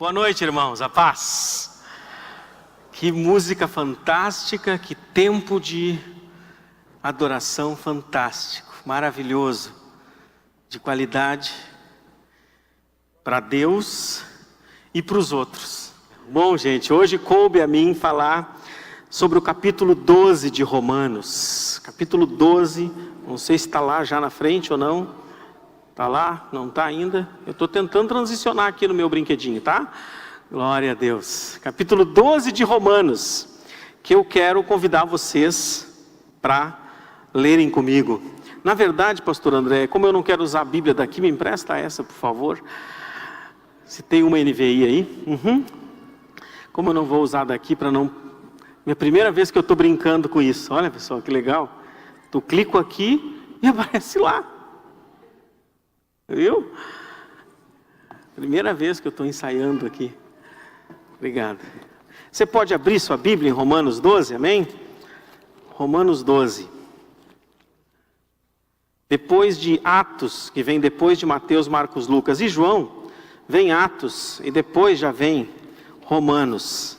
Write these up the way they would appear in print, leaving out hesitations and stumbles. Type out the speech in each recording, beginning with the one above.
Boa noite, irmãos, a paz. Que música fantástica, que tempo de adoração fantástico, maravilhoso, de qualidade para Deus e para os outros. Bom, gente, hoje coube a mim falar sobre o capítulo 12 de Romanos. Capítulo 12, não sei se está lá já na frente ou não. Está lá? Não está ainda? Eu estou tentando transicionar aqui no meu brinquedinho, tá? Glória a Deus. Capítulo 12 de Romanos, que eu quero convidar vocês para lerem comigo. Na verdade, pastor André, como eu não quero usar a Bíblia daqui, me empresta essa, por favor. Se tem uma NVI aí. Como eu não vou usar daqui para não... Minha primeira vez que eu estou brincando com isso. Olha, pessoal, que legal. Tu clico aqui e aparece lá. Viu? Primeira vez que eu estou ensaiando aqui. Obrigado. Você pode abrir sua Bíblia em Romanos 12, amém? Romanos 12. Depois de Atos, que vem depois de Mateus, Marcos, Lucas e João, vem Atos e depois já vem Romanos.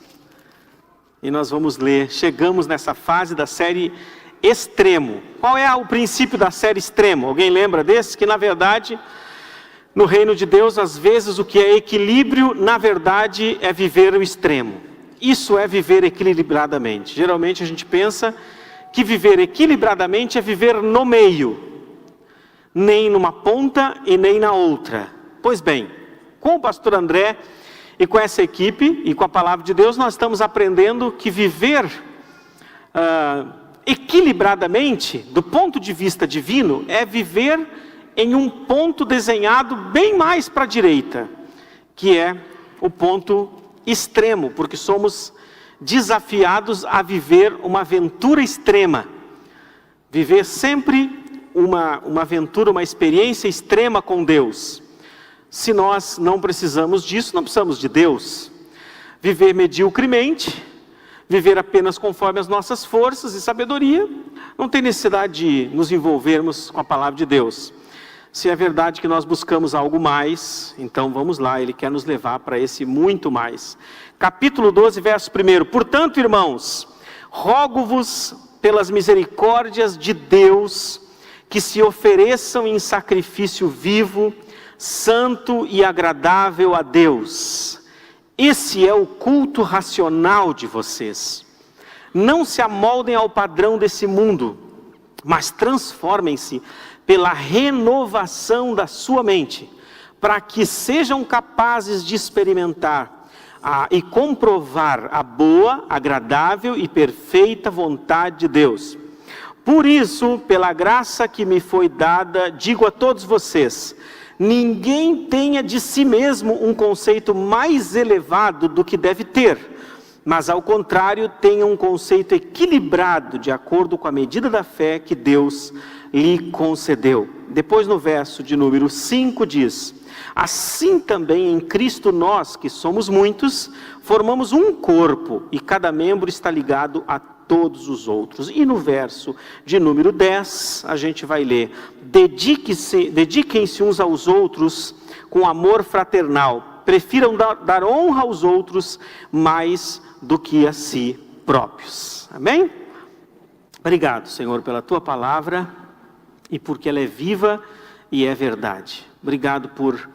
E nós vamos ler. Chegamos nessa fase da série Extremo. Qual é o princípio da série Extremo? Alguém lembra desse? Que na verdade, no reino de Deus, às vezes o que é equilíbrio, na verdade é viver o extremo. Isso é viver equilibradamente. Geralmente a gente pensa que viver equilibradamente é viver no meio. Nem numa ponta e nem na outra. Pois bem, com o pastor André e com essa equipe e com a palavra de Deus, nós estamos aprendendo que viver equilibradamente, do ponto de vista divino, é viver em um ponto desenhado bem mais para a direita, que é o ponto extremo, porque somos desafiados a viver uma aventura extrema, viver sempre uma aventura, uma experiência extrema com Deus. Se nós não precisamos disso, não precisamos de Deus. Viver mediocremente, viver apenas conforme as nossas forças e sabedoria, não tem necessidade de nos envolvermos com a palavra de Deus. Se é verdade que nós buscamos algo mais, então vamos lá, Ele quer nos levar para esse muito mais. Capítulo 12, verso 1. Portanto, irmãos, rogo-vos pelas misericórdias de Deus, que se ofereçam em sacrifício vivo, santo e agradável a Deus. Esse é o culto racional de vocês. Não se amoldem ao padrão desse mundo, mas transformem-se pela renovação da sua mente, para que sejam capazes de experimentar e comprovar a boa, agradável e perfeita vontade de Deus. Por isso, pela graça que me foi dada, digo a todos vocês: ninguém tenha de si mesmo um conceito mais elevado do que deve ter, mas ao contrário, tenha um conceito equilibrado, de acordo com a medida da fé que Deus lhe concedeu. Depois no verso de número 5 diz: assim também em Cristo nós, que somos muitos, formamos um corpo, e cada membro está ligado a todos os outros. E no verso de número 10, a gente vai ler: dediquem-se uns aos outros com amor fraternal, prefiram dar honra aos outros mais do que a si próprios. Amém? Obrigado, Senhor, pela Tua palavra e porque ela é viva e é verdade. Obrigado por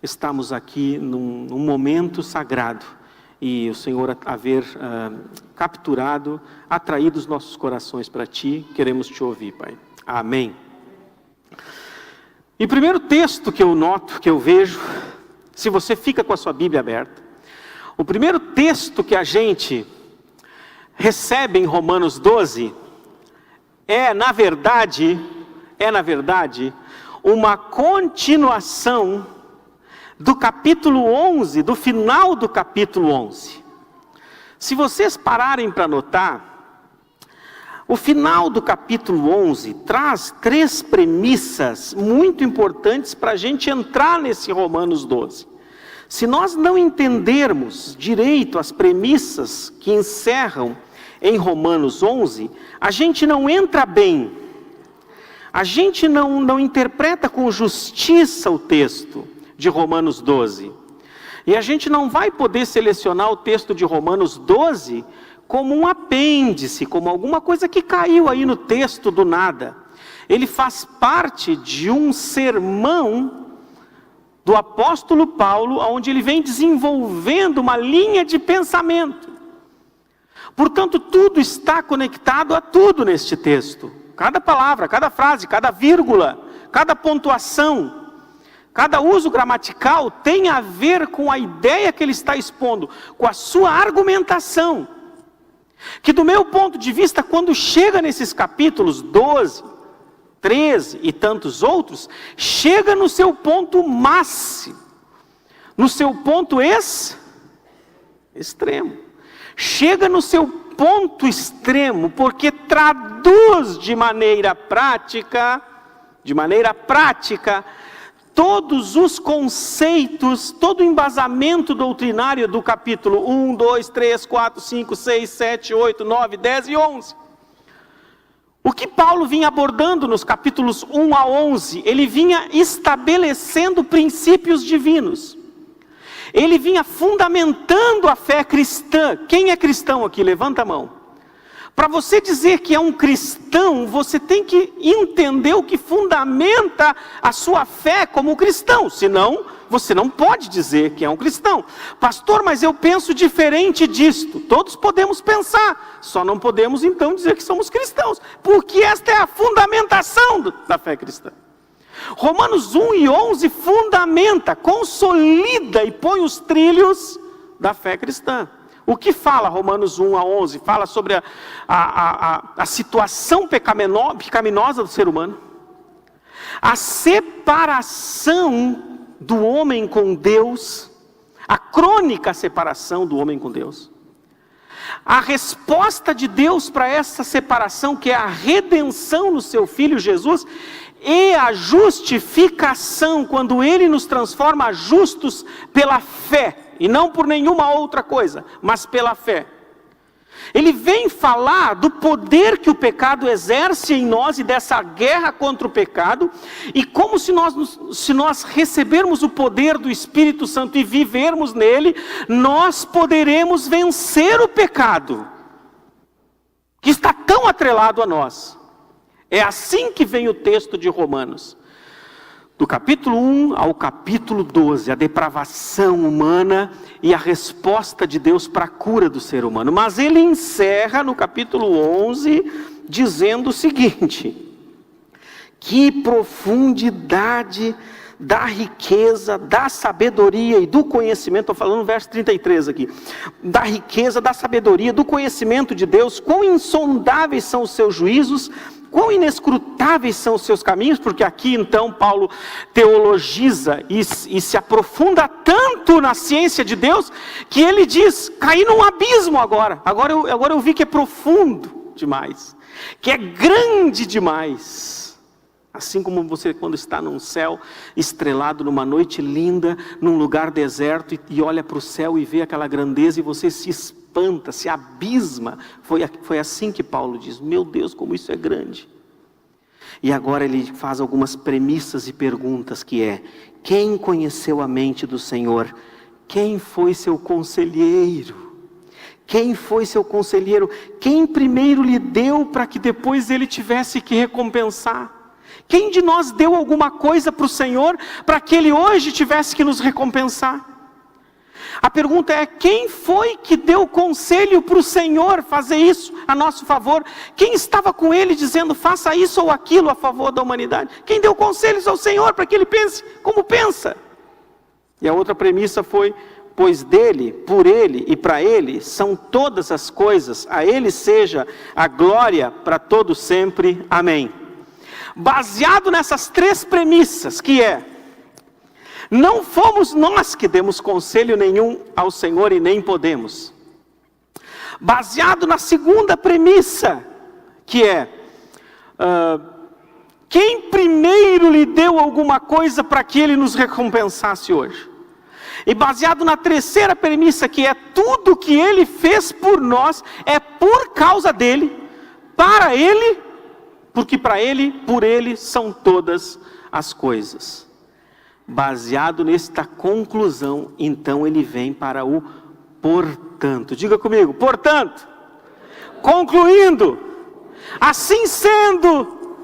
estarmos aqui num momento sagrado e o Senhor haver capturado, atraído os nossos corações para Ti. Queremos Te ouvir, Pai. Amém. E o primeiro texto que eu noto, que eu vejo, se você fica com a sua Bíblia aberta, o primeiro texto que a gente recebe em Romanos 12 é, na verdade, uma continuação do capítulo 11, do final do capítulo 11. Se vocês pararem para notar, o final do capítulo 11 traz 3 premissas muito importantes para a gente entrar nesse Romanos 12. Se nós não entendermos direito as premissas que encerram em Romanos 11, a gente não entra bem. A gente não interpreta com justiça o texto de Romanos 12. E a gente não vai poder selecionar o texto de Romanos 12 como um apêndice, como alguma coisa que caiu aí no texto do nada. Ele faz parte de um sermão do apóstolo Paulo, onde ele vem desenvolvendo uma linha de pensamento. Portanto, tudo está conectado a tudo neste texto. Cada palavra, cada frase, cada vírgula, cada pontuação, cada uso gramatical tem a ver com a ideia que ele está expondo, com a sua argumentação. Que do meu ponto de vista, quando chega nesses capítulos 12, 13 e tantos outros, chega no seu ponto máximo, no seu ponto extremo. Chega no seu ponto extremo, porque traduz de maneira prática, todos os conceitos, todo o embasamento doutrinário do capítulo 1, 2, 3, 4, 5, 6, 7, 8, 9, 10 e 11. O que Paulo vinha abordando nos capítulos 1 a 11, ele vinha estabelecendo princípios divinos. Ele vinha fundamentando a fé cristã. Quem é cristão aqui? Levanta a mão. Para você dizer que é um cristão, você tem que entender o que fundamenta a sua fé como cristão. Senão, você não pode dizer que é um cristão. Pastor, mas eu penso diferente disto. Todos podemos pensar, só não podemos então dizer que somos cristãos. Porque esta é a fundamentação da fé cristã. Romanos 1 e 11 fundamenta, consolida e põe os trilhos da fé cristã. O que fala Romanos 1 a 11? Fala sobre a situação pecaminosa do ser humano. A separação do homem com Deus. A crônica separação do homem com Deus. A resposta de Deus para essa separação, que é a redenção no seu Filho Jesus, e a justificação, quando Ele nos transforma justos pela fé, e não por nenhuma outra coisa, mas pela fé. Ele vem falar do poder que o pecado exerce em nós e dessa guerra contra o pecado, e como se nós recebermos o poder do Espírito Santo e vivermos nele, nós poderemos vencer o pecado, que está tão atrelado a nós. É assim que vem o texto de Romanos. Do capítulo 1 ao capítulo 12, a depravação humana e a resposta de Deus para a cura do ser humano. Mas ele encerra no capítulo 11, dizendo o seguinte: que profundidade da riqueza, da sabedoria e do conhecimento, estou falando no verso 33 aqui, da riqueza, da sabedoria, do conhecimento de Deus, quão insondáveis são os seus juízos, quão inescrutáveis são os seus caminhos, porque aqui então Paulo teologiza e se aprofunda tanto na ciência de Deus, que ele diz, caí num abismo agora eu vi que é profundo demais, que é grande demais. Assim como você quando está num céu estrelado, numa noite linda, num lugar deserto, e olha para o céu e vê aquela grandeza e você se espanta, se abisma. Foi assim que Paulo diz, meu Deus, como isso é grande. E agora ele faz algumas premissas e perguntas, que é: quem conheceu a mente do Senhor? Quem foi seu conselheiro? Quem foi seu conselheiro? Quem primeiro lhe deu para que depois ele tivesse que recompensar? Quem de nós deu alguma coisa para o Senhor para que Ele hoje tivesse que nos recompensar? A pergunta é: quem foi que deu conselho para o Senhor fazer isso a nosso favor? Quem estava com Ele dizendo faça isso ou aquilo a favor da humanidade? Quem deu conselhos ao Senhor para que Ele pense como pensa? E a outra premissa foi: pois dele, por Ele e para Ele são todas as coisas, a Ele seja a glória para todo sempre. Amém. Baseado nessas três premissas, que é: não fomos nós que demos conselho nenhum ao Senhor e nem podemos. Baseado na segunda premissa, que é: quem primeiro lhe deu alguma coisa para que Ele nos recompensasse hoje? E baseado na terceira premissa, que é: tudo que Ele fez por nós é por causa dEle, para Ele, porque para Ele, por Ele, são todas as coisas. Baseado nesta conclusão, então ele vem para o portanto. Diga comigo, portanto, concluindo, assim sendo,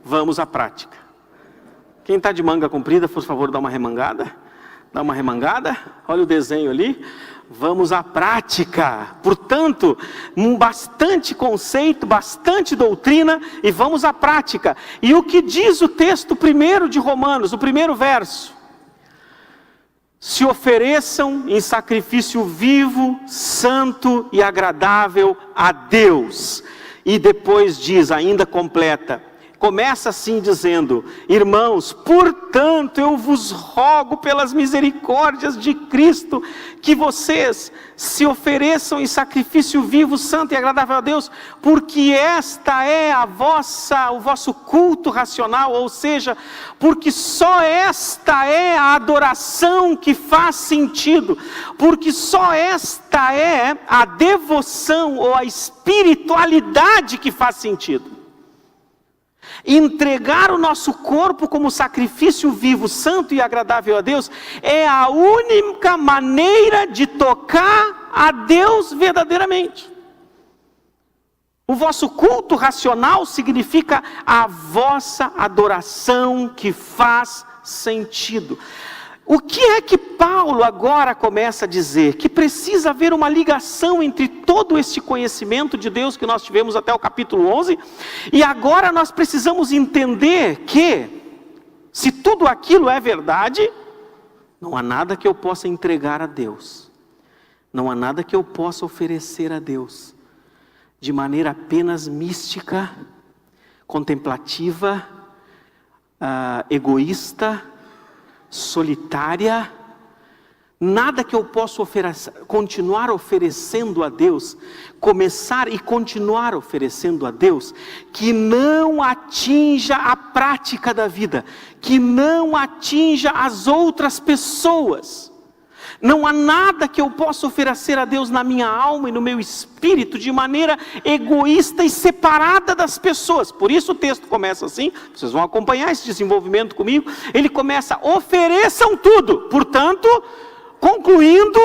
vamos à prática. Quem está de manga comprida, por favor, dá uma remangada. Dá uma remangada, olha o desenho ali. Vamos à prática. Portanto, bastante conceito, bastante doutrina, e vamos à prática. E o que diz o texto primeiro de Romanos, o primeiro verso? Se ofereçam em sacrifício vivo, santo e agradável a Deus. E depois diz, ainda completa, começa assim dizendo: irmãos, portanto eu vos rogo pelas misericórdias de Cristo, que vocês se ofereçam em sacrifício vivo, santo e agradável a Deus, porque esta é o vosso culto racional, ou seja, porque só esta é a adoração que faz sentido, porque só esta é a devoção ou a espiritualidade que faz sentido. Entregar o nosso corpo como sacrifício vivo, santo e agradável a Deus, é a única maneira de tocar a Deus verdadeiramente. O vosso culto racional significa a vossa adoração que faz sentido. O que é que Paulo agora começa a dizer? Que precisa haver uma ligação entre todo esse conhecimento de Deus que nós tivemos até o capítulo 11, e agora nós precisamos entender que, se tudo aquilo é verdade, não há nada que eu possa entregar a Deus, não há nada que eu possa oferecer a Deus, de maneira apenas mística, contemplativa, egoísta, solitária. Nada que eu possa continuar oferecendo a Deus, começar e continuar oferecendo a Deus, que não atinja a prática da vida, que não atinja as outras pessoas. Não há nada que eu possa oferecer a Deus na minha alma e no meu espírito de maneira egoísta e separada das pessoas. Por isso o texto começa assim, vocês vão acompanhar esse desenvolvimento comigo. Ele começa: ofereçam tudo. Portanto, concluindo,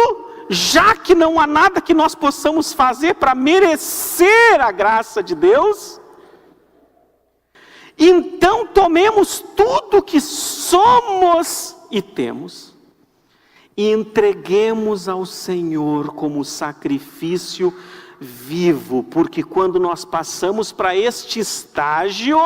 já que não há nada que nós possamos fazer para merecer a graça de Deus, então tomemos tudo que somos e temos, e entreguemos ao Senhor como sacrifício vivo, porque quando nós passamos para este estágio,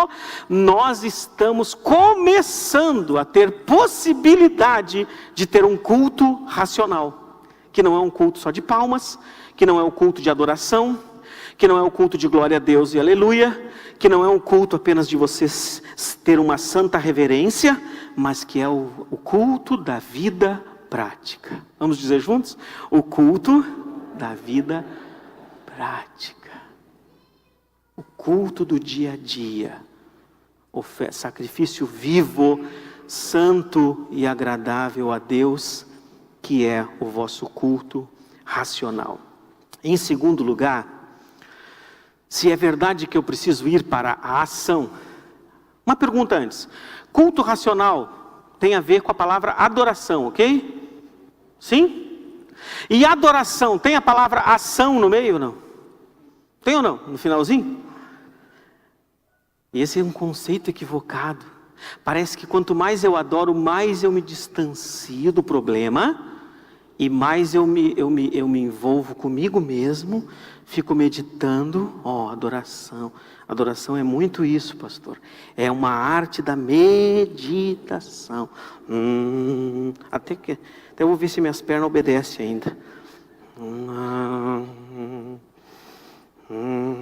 nós estamos começando a ter possibilidade de ter um culto racional, que não é um culto só de palmas, que não é um culto de adoração, que não é um culto de glória a Deus e aleluia, que não é um culto apenas de você ter uma santa reverência, mas que é o culto da vida prática. Vamos dizer juntos? O culto da vida prática. O culto do dia a dia. Sacrifício vivo, santo e agradável a Deus, que é o vosso culto racional. Em segundo lugar, se é verdade que eu preciso ir para a ação. Uma pergunta antes. Culto racional tem a ver com a palavra adoração, ok? Sim? E adoração, tem a palavra ação no meio ou não? Tem ou não? No finalzinho? Esse é um conceito equivocado. Parece que quanto mais eu adoro, mais eu me distancio do problema, e mais eu me envolvo comigo mesmo, fico meditando. Adoração. Adoração é muito isso, pastor. É uma arte da meditação. Até eu vou ver se minhas pernas obedecem ainda.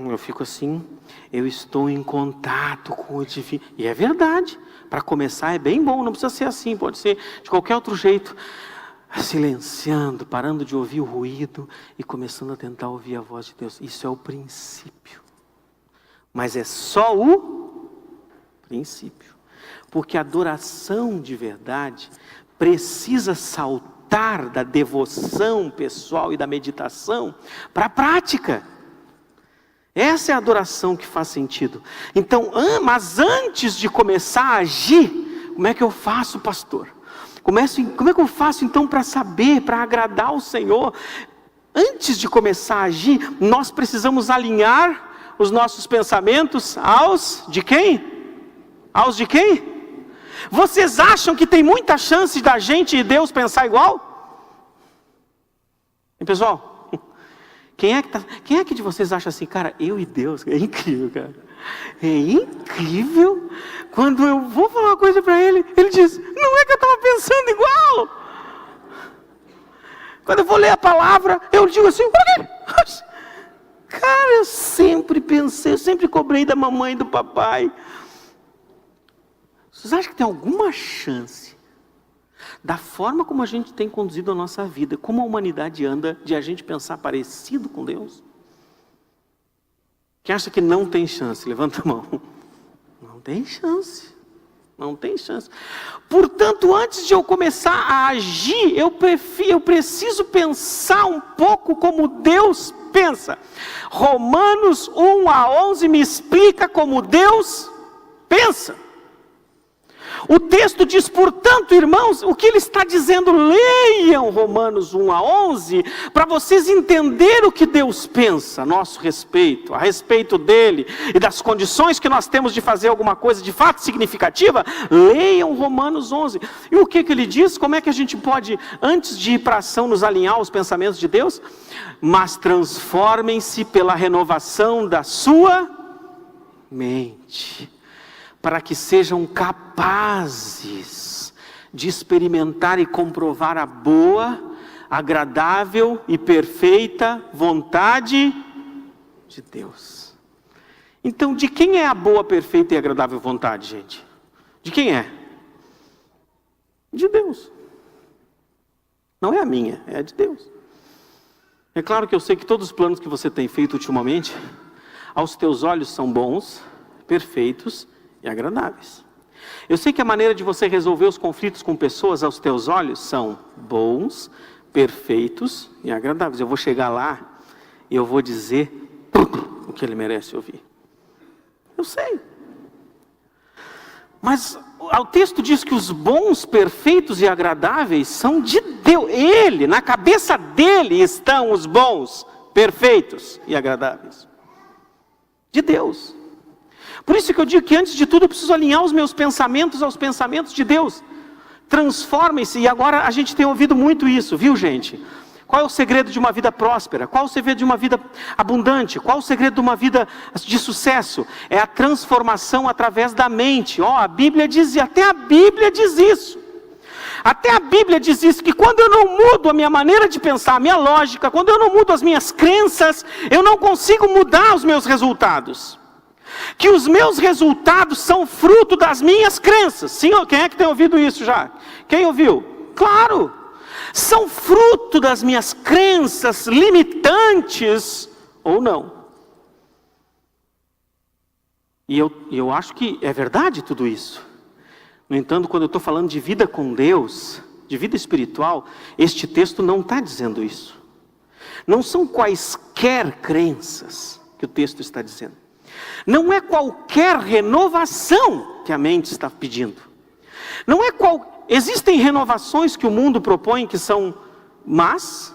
Eu fico assim, eu estou em contato com o divino. E é verdade, para começar é bem bom, não precisa ser assim, pode ser de qualquer outro jeito. Silenciando, parando de ouvir o ruído e começando a tentar ouvir a voz de Deus. Isso é o princípio. Mas é só o princípio. Porque a adoração de verdade precisa saltar da devoção pessoal e da meditação para a prática. Essa é a adoração que faz sentido. Então, mas antes de começar a agir Como é que eu faço, pastor? Como é que eu faço então para saber, para agradar o Senhor? Antes de começar a agir, nós precisamos alinhar os nossos pensamentos aos de quem? Aos de quem? Vocês acham que tem muita chance da gente e Deus pensar igual? E pessoal, quem é que de vocês acha assim, cara, eu e Deus, é incrível, cara. É incrível, quando eu vou falar uma coisa para ele, ele diz, não é que eu estava pensando igual. Quando eu vou ler a palavra, eu digo assim, por quê? Cara, eu sempre pensei, eu sempre cobrei da mamãe e do papai. Vocês acham que tem alguma chance, da forma como a gente tem conduzido a nossa vida, como a humanidade anda, de a gente pensar parecido com Deus? Quem acha que não tem chance? Levanta a mão. Não tem chance. Não tem chance. Portanto, antes de eu começar a agir, eu preciso pensar um pouco como Deus pensa. Romanos 1-11 me explica como Deus pensa. O texto diz, portanto, irmãos, o que ele está dizendo, leiam Romanos 1-11, para vocês entenderem o que Deus pensa a nosso respeito, a respeito dele, e das condições que nós temos de fazer alguma coisa de fato significativa. Leiam Romanos 11, e o que ele diz? Como é que a gente pode, antes de ir para a ação, nos alinhar aos pensamentos de Deus? Mas transformem-se pela renovação da sua mente, para que sejam capazes de experimentar e comprovar a boa, agradável e perfeita vontade de Deus. Então, de quem é a boa, perfeita e agradável vontade, gente? De quem é? De Deus. Não é a minha, é a de Deus. É claro que eu sei que todos os planos que você tem feito ultimamente, aos teus olhos são bons, perfeitos e agradáveis. Eu sei que a maneira de você resolver os conflitos com pessoas aos teus olhos são bons, perfeitos e agradáveis. Eu vou chegar lá e eu vou dizer o que ele merece ouvir. Eu sei. Mas o texto diz que os bons, perfeitos e agradáveis são de Deus. Ele, na cabeça dele estão os bons, perfeitos e agradáveis. De Deus. Por isso que eu digo que antes de tudo eu preciso alinhar os meus pensamentos aos pensamentos de Deus. Transformem-se, e agora a gente tem ouvido muito isso, viu gente? Qual é o segredo de uma vida próspera? Qual é o segredo de uma vida abundante? Qual é o segredo de uma vida de sucesso? É a transformação através da mente. A Bíblia diz, até a Bíblia diz isso. Até a Bíblia diz isso, que quando eu não mudo a minha maneira de pensar, a minha lógica, quando eu não mudo as minhas crenças, eu não consigo mudar os meus resultados. Que os meus resultados são fruto das minhas crenças. Sim, quem é que tem ouvido isso já? Quem ouviu? Claro! São fruto das minhas crenças limitantes ou não. E eu acho que é verdade tudo isso. No entanto, quando eu estou falando de vida com Deus, de vida espiritual, este texto não está dizendo isso. Não são quaisquer crenças que o texto está dizendo. Não é qualquer renovação que a mente está pedindo. Não é Existem renovações que o mundo propõe que são más?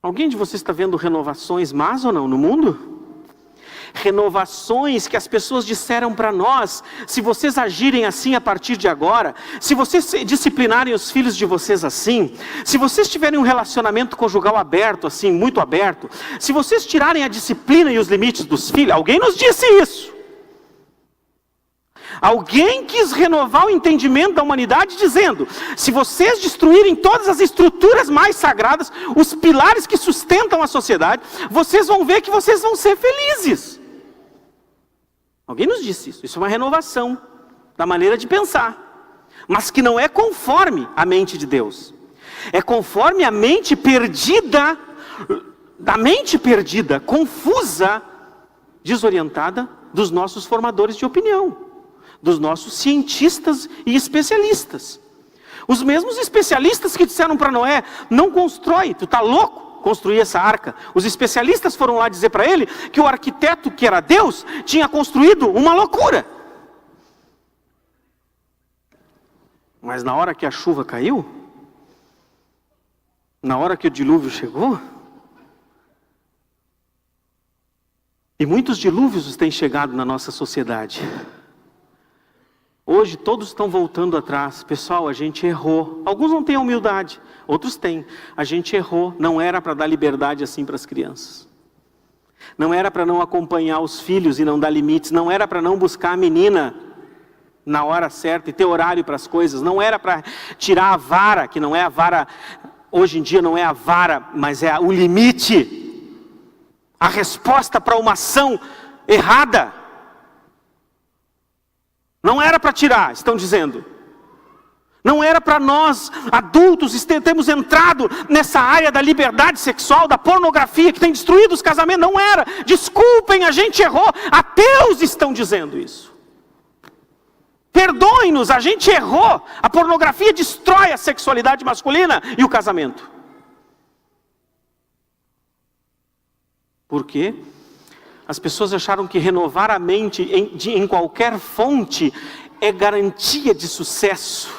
Alguém de vocês está vendo renovações más ou não no mundo? Renovações que as pessoas disseram para nós, se vocês agirem assim a partir de agora, se vocês disciplinarem os filhos de vocês assim, se vocês tiverem um relacionamento conjugal aberto, assim, muito aberto, se vocês tirarem a disciplina e os limites dos filhos, alguém nos disse isso. Alguém quis renovar o entendimento da humanidade dizendo, se vocês destruírem todas as estruturas mais sagradas, os pilares que sustentam a sociedade, vocês vão ver que vocês vão ser felizes. Alguém nos disse isso. Isso é uma renovação da maneira de pensar, mas que não é conforme a mente de Deus. É conforme a mente perdida, confusa, desorientada dos nossos formadores de opinião, dos nossos cientistas e especialistas. Os mesmos especialistas que disseram para Noé, não constrói, tu está louco construir essa arca. Os especialistas foram lá dizer para ele que o arquiteto, que era Deus, tinha construído uma loucura. Mas na hora que a chuva caiu, na hora que o dilúvio chegou, e muitos dilúvios têm chegado na nossa sociedade. Hoje todos estão voltando atrás. Pessoal, a gente errou. Alguns não têm humildade, outros têm. A gente errou, não era para dar liberdade assim para as crianças. Não era para não acompanhar os filhos e não dar limites. Não era para não buscar a menina na hora certa e ter horário para as coisas. Não era para tirar a vara, que não é a vara, hoje em dia não é a vara, mas é o limite. A resposta para uma ação errada. Não era para tirar, estão dizendo. Não era para nós, adultos, termos entrado nessa área da liberdade sexual, da pornografia, que tem destruído os casamentos. Não era. Desculpem, a gente errou. Ateus estão dizendo isso. Perdoem-nos, a gente errou. A pornografia destrói a sexualidade masculina e o casamento. Por quê? As pessoas acharam que renovar a mente em qualquer fonte é garantia de sucesso.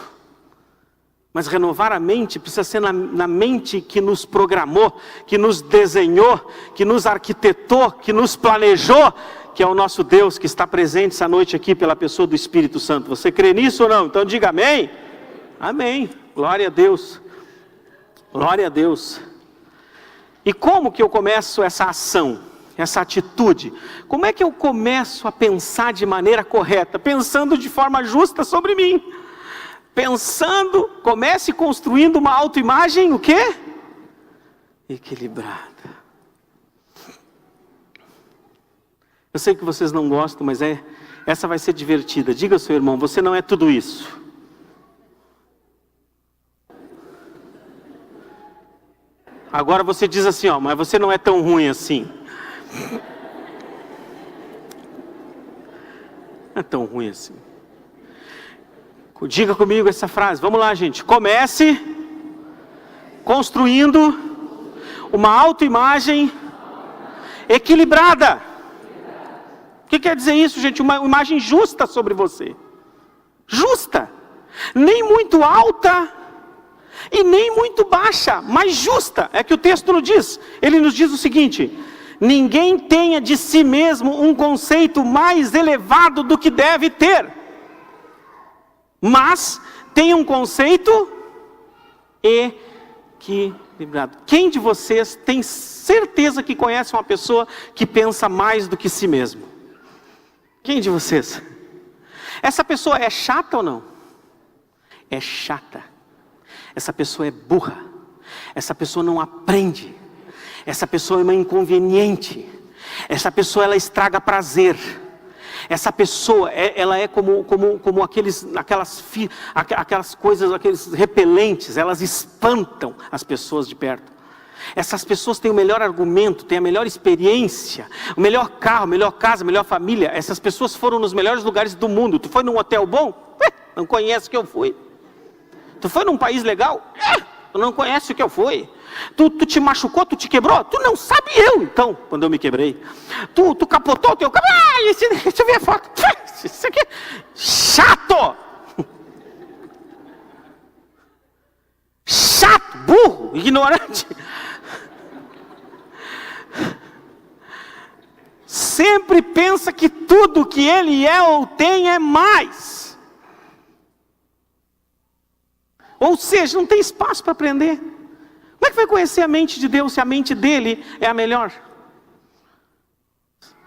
Mas renovar a mente precisa ser na mente que nos programou, que nos desenhou, que nos arquitetou, que nos planejou, que é o nosso Deus que está presente essa noite aqui pela pessoa do Espírito Santo. Você crê nisso ou não? Então diga amém. Amém. Glória a Deus. Glória a Deus. E como que eu começo essa ação? Essa atitude? Como é que eu começo a pensar de maneira correta? Pensando de forma justa sobre mim. Comece construindo uma autoimagem, o quê? Equilibrada. Eu sei que vocês não gostam, mas essa vai ser divertida. Diga ao seu irmão, você não é tudo isso. Agora você diz assim, mas você não é tão ruim assim. Não é tão ruim assim. Diga comigo essa frase. Vamos lá, gente. Comece construindo uma autoimagem equilibrada. O que quer dizer isso, gente? Uma imagem justa sobre você. Justa. Nem muito alta e nem muito baixa, mas justa. É que o texto nos diz. Ele nos diz o seguinte: ninguém tenha de si mesmo um conceito mais elevado do que deve ter. Mas tem um conceito equilibrado. Quem de vocês tem certeza que conhece uma pessoa que pensa mais do que si mesmo? Quem de vocês? Essa pessoa é chata ou não? É chata. Essa pessoa é burra. Essa pessoa não aprende. Essa pessoa é uma inconveniente. Essa pessoa, ela estraga prazer. Essa pessoa, ela é como aquelas coisas, aqueles repelentes, elas espantam as pessoas de perto. Essas pessoas têm o melhor argumento, têm a melhor experiência, o melhor carro, a melhor casa, a melhor família. Essas pessoas foram nos melhores lugares do mundo. Tu foi num hotel bom? Não conhece o que eu fui. Tu foi num país legal? Tu não conhece o que eu fui. Tu te machucou, tu te quebrou? Tu não sabe eu, então, quando eu me quebrei. Tu capotou o teu cabelo. Deixa eu ver a foto. Isso aqui é chato. Chato, burro, ignorante. Sempre pensa que tudo que ele é ou tem é mais. Ou seja, não tem espaço para aprender. Como é que vai conhecer a mente de Deus se a mente dele é a melhor?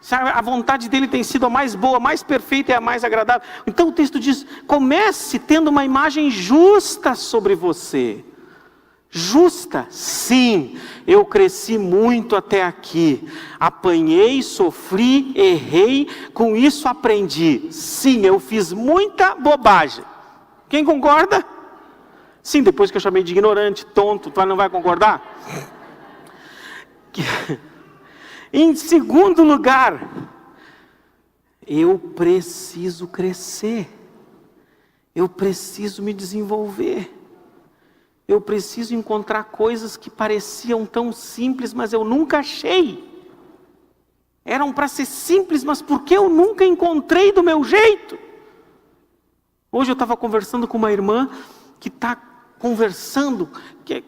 Se a vontade dele tem sido a mais boa, a mais perfeita e a mais agradável. Então o texto diz, comece tendo uma imagem justa sobre você. Justa, sim, eu cresci muito até aqui. Apanhei, sofri, errei, com isso aprendi. Sim, eu fiz muita bobagem. Quem concorda? Sim, depois que eu chamei de ignorante, tonto, tu não vai concordar? Em segundo lugar, eu preciso crescer. Eu preciso me desenvolver. Eu preciso encontrar coisas que pareciam tão simples, mas eu nunca achei. Eram para ser simples, mas por que eu nunca encontrei do meu jeito? Hoje eu estava conversando com uma irmã que está conversando,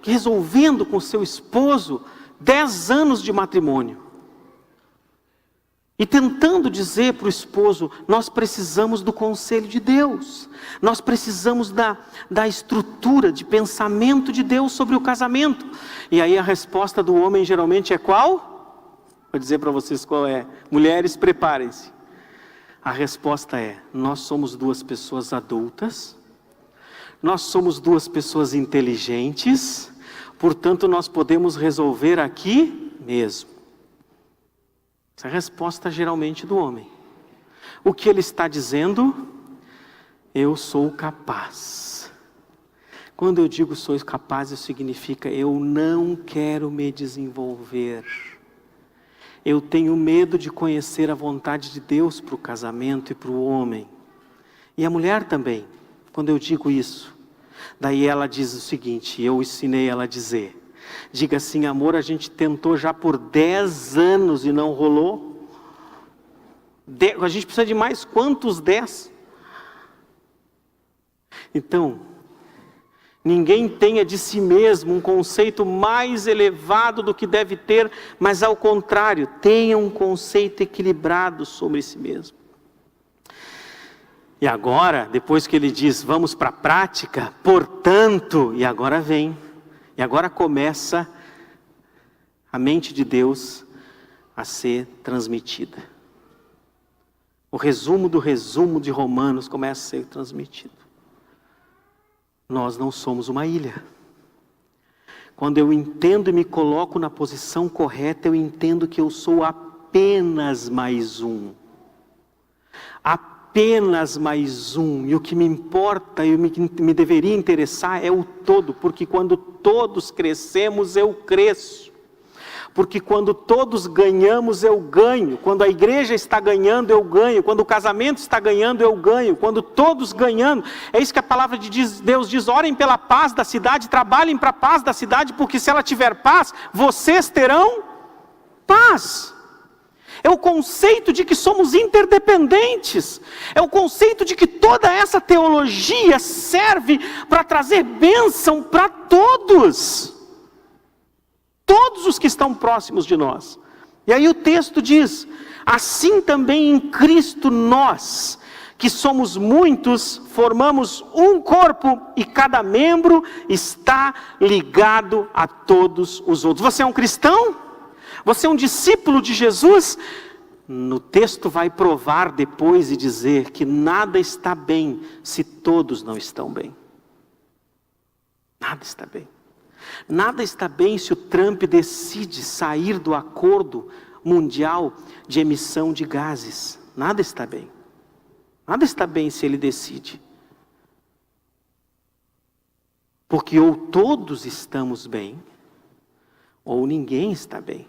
resolvendo com seu esposo 10 anos de matrimônio. E tentando dizer para o esposo, nós precisamos do conselho de Deus. Nós precisamos da estrutura de pensamento de Deus sobre o casamento. E aí a resposta do homem geralmente é qual? Vou dizer para vocês qual é. Mulheres, preparem-se. A resposta é, nós somos 2 pessoas adultas. Nós somos 2 pessoas inteligentes. Portanto, nós podemos resolver aqui mesmo. Essa é a resposta geralmente do homem. O que ele está dizendo? Eu sou capaz. Quando eu digo sou capaz, isso significa eu não quero me desenvolver. Eu tenho medo de conhecer a vontade de Deus para o casamento e para o homem. E a mulher também, quando eu digo isso. Daí ela diz o seguinte, eu ensinei ela a dizer. Diga assim, amor, a gente tentou já por 10 anos e não rolou. A gente precisa de mais quantos 10? Então, ninguém tenha de si mesmo um conceito mais elevado do que deve ter, mas ao contrário, tenha um conceito equilibrado sobre si mesmo. E agora, depois que ele diz, vamos para a prática, portanto, e agora vem. E agora começa a mente de Deus a ser transmitida. O resumo do resumo de Romanos começa a ser transmitido. Nós não somos uma ilha. Quando eu entendo e me coloco na posição correta, eu entendo que eu sou apenas mais um. Apenas mais um. E o que me importa e me deveria interessar é o todo. Porque quando todos crescemos, eu cresço. Porque quando todos ganhamos, eu ganho. Quando a igreja está ganhando, eu ganho. Quando o casamento está ganhando, eu ganho. Quando todos ganhando, é isso que a palavra de Deus diz, orem pela paz da cidade, trabalhem para a paz da cidade, porque se ela tiver paz, vocês terão paz. É o conceito de que somos interdependentes. É o conceito de que toda essa teologia serve para trazer bênção para todos. Todos os que estão próximos de nós. E aí o texto diz, assim também em Cristo nós, que somos muitos, formamos um corpo e cada membro está ligado a todos os outros. Você é um cristão? Você é um discípulo de Jesus? No texto vai provar depois e dizer que nada está bem se todos não estão bem. Nada está bem. Nada está bem se o Trump decide sair do acordo mundial de emissão de gases. Nada está bem. Nada está bem se ele decide. Porque ou todos estamos bem, ou ninguém está bem.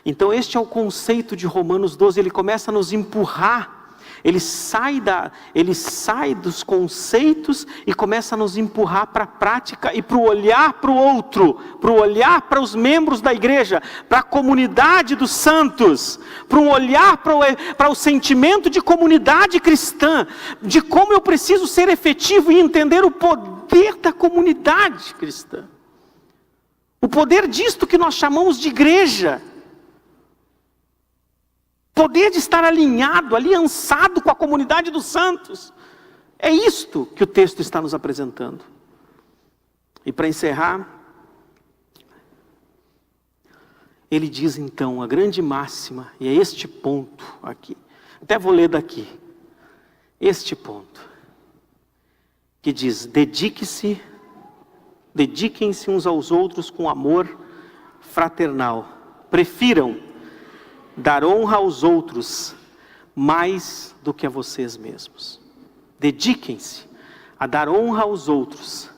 Então este é o conceito de Romanos 12, ele começa a nos empurrar, ele sai dos conceitos e começa a nos empurrar para a prática e para o olhar para o outro, para o olhar para os membros da igreja, para a comunidade dos santos, para um olhar para o sentimento de comunidade cristã, de como eu preciso ser efetivo e entender o poder da comunidade cristã. O poder disto que nós chamamos de igreja. Poder de estar alinhado, aliançado com a comunidade dos santos. É isto que o texto está nos apresentando. E para encerrar, ele diz então a grande máxima, e é este ponto aqui. Até vou ler daqui. Este ponto. Que diz, dediquem-se uns aos outros com amor fraternal. Prefiram dar honra aos outros mais do que a vocês mesmos. Dediquem-se a dar honra aos outros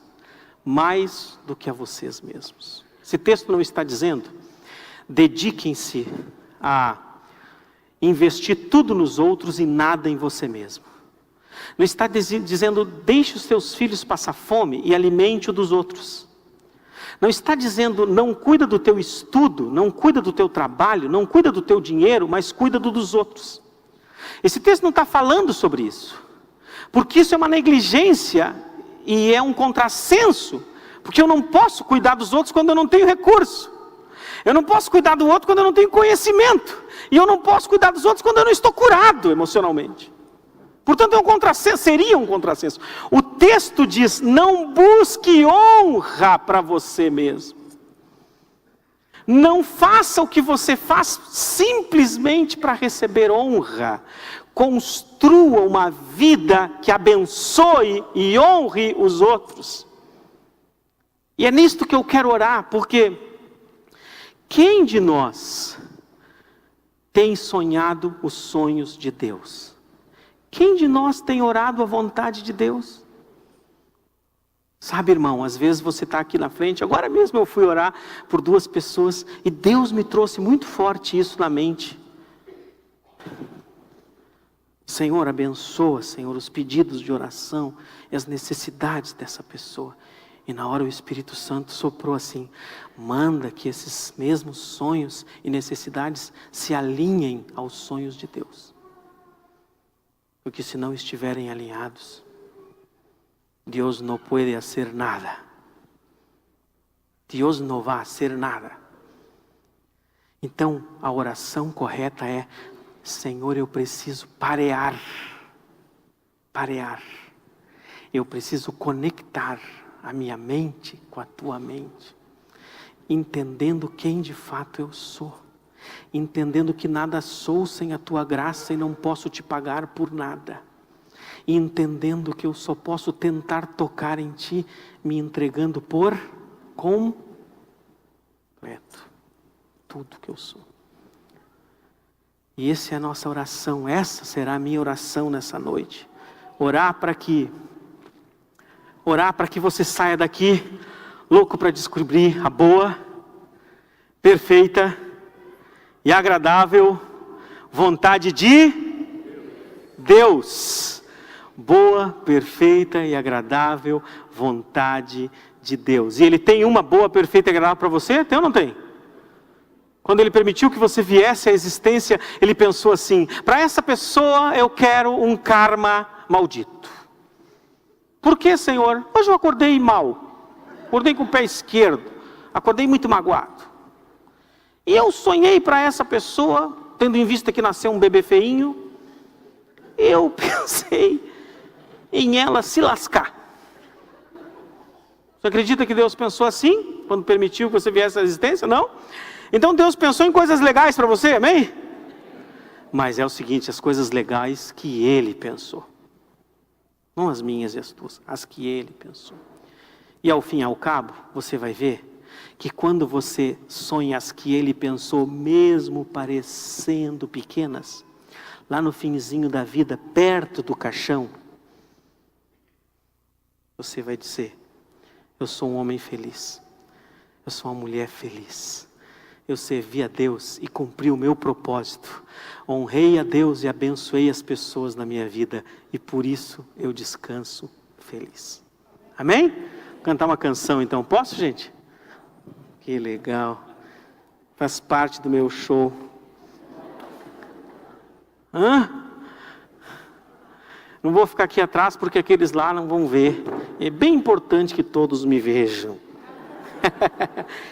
mais do que a vocês mesmos. Esse texto não está dizendo, dediquem-se a investir tudo nos outros e nada em você mesmo. Não está dizendo, deixe os teus filhos passar fome e alimente o dos outros. Não está dizendo, não cuida do teu estudo, não cuida do teu trabalho, não cuida do teu dinheiro, mas cuida dos outros. Esse texto não está falando sobre isso. Porque isso é uma negligência e é um contrassenso. Porque eu não posso cuidar dos outros quando eu não tenho recurso. Eu não posso cuidar do outro quando eu não tenho conhecimento. E eu não posso cuidar dos outros quando eu não estou curado emocionalmente. Portanto, é um contrassenso, seria um contrassenso. O texto diz: não busque honra para você mesmo. Não faça o que você faz simplesmente para receber honra. Construa uma vida que abençoe e honre os outros. E é nisto que eu quero orar, porque quem de nós tem sonhado os sonhos de Deus? Quem de nós tem orado a vontade de Deus? Sabe, irmão, às vezes você está aqui na frente. Agora mesmo eu fui orar por 2 pessoas e Deus me trouxe muito forte isso na mente. Senhor, abençoa, Senhor, os pedidos de oração e as necessidades dessa pessoa. E na hora o Espírito Santo soprou assim: manda que esses mesmos sonhos e necessidades se alinhem aos sonhos de Deus. Porque se não estiverem alinhados, Deus não pode fazer nada. Deus não vai fazer nada. Então, a oração correta é: Senhor, eu preciso parear. Eu preciso conectar a minha mente com a tua mente, entendendo quem de fato eu sou, entendendo que nada sou sem a tua graça e não posso te pagar por nada, e entendendo que eu só posso tentar tocar em ti, me entregando por completo, tudo que eu sou. E essa é a nossa oração, essa será a minha oração nessa noite. Orar para que você saia daqui louco para descobrir a boa, perfeita e agradável vontade de Deus. Boa, perfeita e agradável vontade de Deus. E Ele tem uma boa, perfeita e agradável para você? Tem ou não tem? Quando Ele permitiu que você viesse à existência, Ele pensou assim: para essa pessoa eu quero um karma maldito. Por que, Senhor? Hoje eu acordei mal. Acordei com o pé esquerdo. Acordei muito magoado. E eu sonhei para essa pessoa, tendo em vista que nasceu um bebê feinho, eu pensei em ela se lascar. Você acredita que Deus pensou assim, quando permitiu que você viesse à existência? Não? Então Deus pensou em coisas legais para você, amém? Mas é o seguinte, as coisas legais que Ele pensou. Não as minhas e as tuas, as que Ele pensou. E ao fim e ao cabo, você vai ver que quando você sonha as que Ele pensou, mesmo parecendo pequenas, lá no finzinho da vida, perto do caixão, você vai dizer: eu sou um homem feliz, eu sou uma mulher feliz, eu servi a Deus e cumpri o meu propósito, honrei a Deus e abençoei as pessoas na minha vida, e por isso eu descanso feliz. Amém? Vou cantar uma canção então, posso, gente? Que legal, faz parte do meu show. Não vou ficar aqui atrás porque aqueles lá não vão ver. É bem importante que todos me vejam.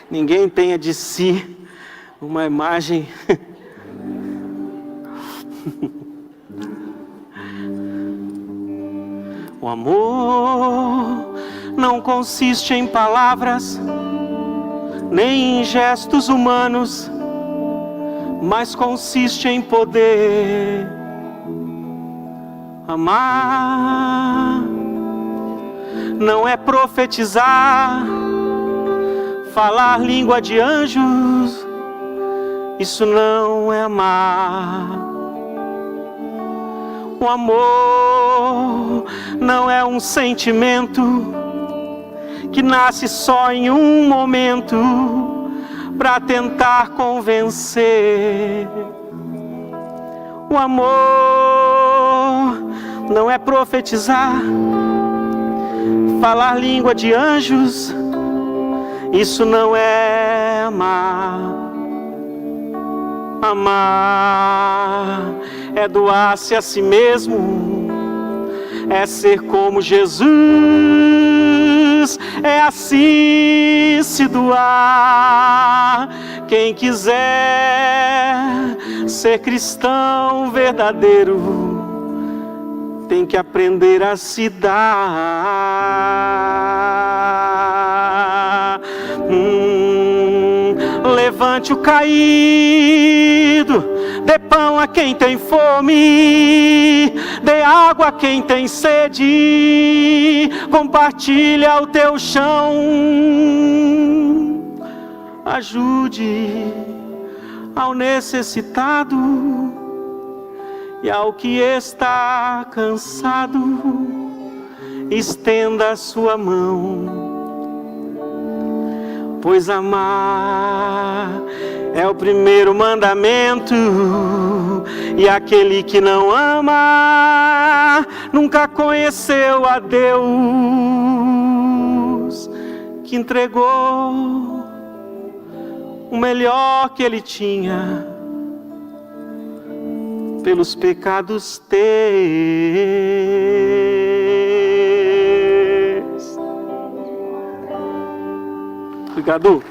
Ninguém tenha de si uma imagem. O amor não consiste em palavras, nem em gestos humanos, mas consiste em poder. Amar não é profetizar, falar língua de anjos, isso não é amar. O amor não é um sentimento que nasce só em um momento para tentar convencer. O amor não é profetizar, falar língua de anjos, isso não é amar. Amar é doar-se a si mesmo, é ser como Jesus, é assim se doar. Quem quiser ser cristão verdadeiro, tem que aprender a se dar. Levante o caído, dê pão a quem tem fome, dê água a quem tem sede, compartilha o teu chão, ajude ao necessitado e ao que está cansado, estenda a sua mão. Pois amar é o primeiro mandamento, e aquele que não ama nunca conheceu a Deus, que entregou o melhor que ele tinha pelos pecados teus. Obrigado.